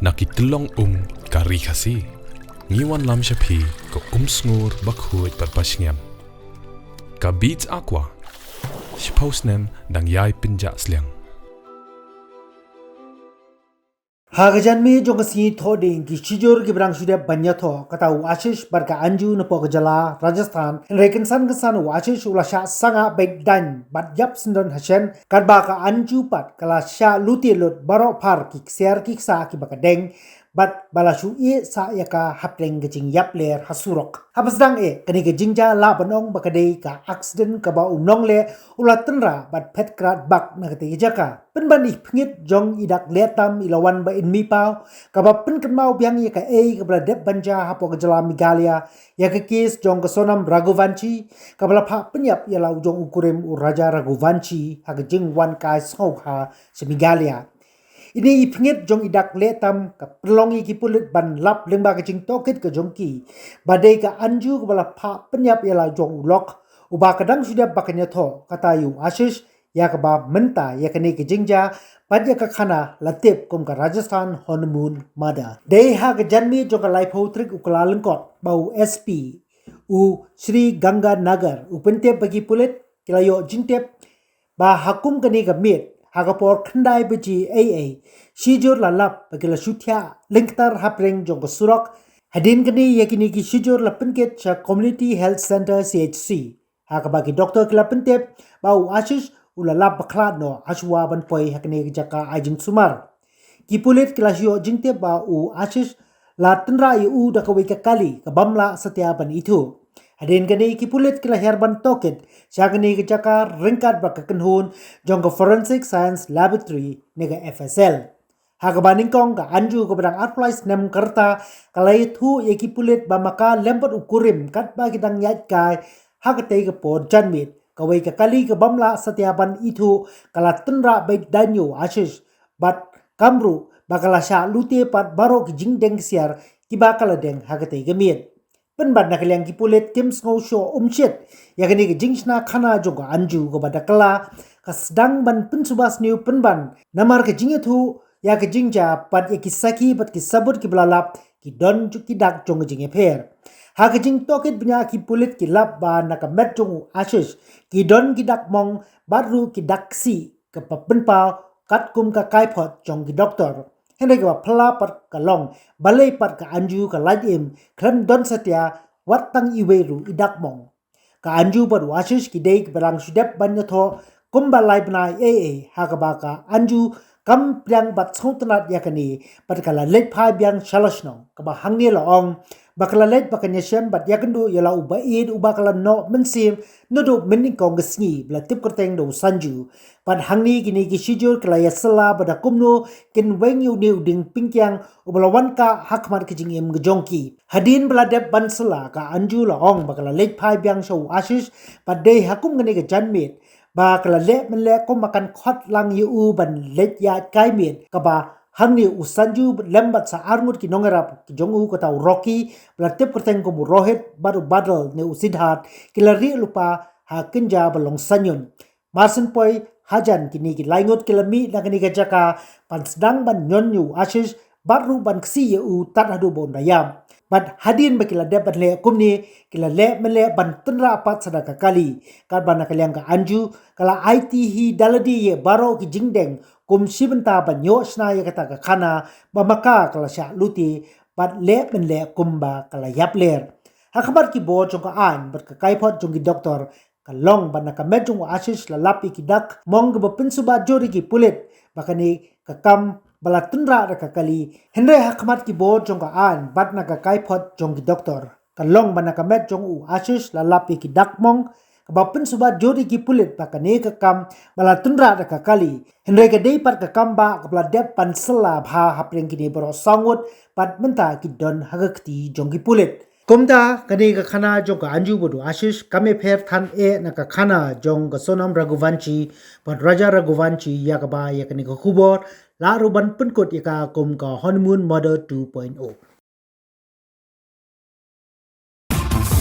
Nakitulong kari kasi. Ngiwan lam siya pi ko sngur bakhuit patpasngam. Ka beats aqua. Shpausnem dang yai pinja sliang. Hagajan mi jongasi thoding ki chijor ki brang shude banya tho kata Ashish barka anju na pogajala Rajasthan rekensan kesan Ashish ulasha sanga beddan bat yap sindon hashen karba ka anju pat kala sha luti lut baro par ki ser ki sa ki bakadeng bat balashu e sa yaka hapleng gejing yap ler hasurok habasdang e kani gejing ja la banong bakadei ka accident ka ba unong le ulatenra bat pet krat bak na kete jaka penban ich pngit jong idak letam ilawan ba in mi pau ka ba pen kemau biang ye ka e ka bla dep banja hapo gejala migalia ya ke kes jong ka sonam Raghuvanshi ka bla pha penyap ya lau jong ukurem uraja Raghuvanshi ha gejing wan kai sngau ha semigalia. Ini ipngit jong idak letam ka perlongi ki pulit ban lap lengba ka jing tokit ka jong ki badai ka anju ka bala pha penyap yala jong ulok uba kadang sudah bakanya tho kata yu Ashish ya ka ba menta ya kani ka jingja padya ka khana latip kum ka Rajasthan honeymoon mada dei ha ka janmi jong ka laipho trik ukla lengkot bau SP u Sri Ganga Nagar upente bagi pulit kilayo jintep ba hakum kani ka mit Hagapor khandai beji AA shijur lalap bagila shutya linktar hapreng jong surok hadin kini yakini ki shijur lapinket cha community health center CHC hagabagi doktor kilapintep bau Ashish ulalap baklat no ashwa ban poi hakni jaka ajing sumar kipulit kilasyo jingte bau Ashish la tenra yu dakawi kali kabamla setiapan itu Hadin kani kipulit kila herban toket syagani kejaka ringkat bakakenhun jong ke Forensic Science Laboratory nega FSL. Hagabaning kong ka anju ke bedang artplice nem kerta kalai thu ye kipulit bamaka lempot ukurim kat ba kitang yat kai hagatay ke pod janmit kawai ke kali ke bamla setiapan itu kala tenra baik danyo Ashish bat kamru bakala sya lute pat baro ki jingdeng siar kiba kala deng hagatay gemit. Penban nak liang kipulit tim sngau show umshit ya kini ke jingsna khana joga anju go badakala ka sedang ban pensubas new penban namar ke jingethu ya ke jingja pat ya kisaki pat kisabut ki blalap ki don ju ki dak jong jinge pher ha ke jing toket bnya kipulit ki lap ba nak met jong Ashish ki don ki dak mong baru ki daksi ke penpa kat kum ka kai phot jong ki doktor Henry ka pala pat ka long balai pat ka anju ka light im krem don satya watang iweru idak mong ka anju pat Ashish ki dei barang sudep banya tho kumba lai bnai ha ka ba ka anju kam priang bat chongtnat yakani pat kala let phai biang shalashno ka ba hangni la ong bakala let bakanya shem bat yakandu yala uba id uba kala no mensim nodo mening kong gesni bla tip kerteng do sanju pat hangni kini ki shijur kala yasala bada kumno kin weng yu new ding pingkyang ubalawan ka hakmat kijing im gejongki hadin bla dep bansala ka anju la ong bakala let phai biang show Ashish pat dei hakum ngani ke janmit ba kala le menle ko makan khot lang yu ban let ya kai mit ka ba hangni usanju lembat sa armut ki nongerap ki jongu ko tau Rocky blatep kerteng ko Rohit baru badal ne usidhat kilari lupa ha kinja balong sanyun marsen poi hajan kini ki laingot kilami nakani ka jaka pan sedang ban nyonyu Ashish baru ban ksi yu tat hadu bon dayam bat hadin bakila debat le kumni kila le mele ban tenra pat sadaka kali kar ban kaliang ka anju kala IT hi daladi ye baro ki jingdeng kum sibenta ban yo sna ye kata ka khana bamaka kala sha luti bat le men le kumba kala yapler hakabar ki bo jong ka an bat ka kaipot jong ki doktor kalong ban ka medjong Ashish la lapi ki dak mong ba pinsuba jori ki pulit bakani ka kam bala tunra ra kali henre hakmat ki bo jong ka an bat na ka kaipot jong ki doktor kalong ban ka met jong u Ashish la lapi ki dak mong kabapin suba jori ki pulit pakane ka kam bala tunra ra kali henre ka dei pat ka kam ba kabla dep pan sela bha hapreng ki ne bro sangut pat menta ki don hagakti jong ki pulit kumda kani ka khana jong ka anju bodu Ashish kame pher than e na ka khana jong ka sonam Raghuvanshi pat raja Raghuvanshi ya ka ba ya kani ka khubor la ruban penkot ya ka kum ka honeymoon mother 2.0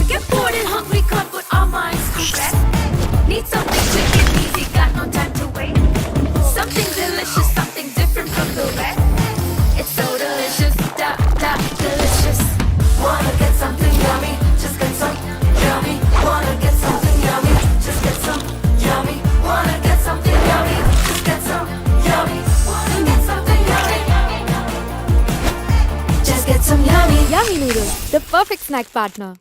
Get bored and hungry, can't put our minds to rest. Need something quick and easy, got no time to wait. Something delicious, something different from the rest. It's so delicious. perfect snack partner.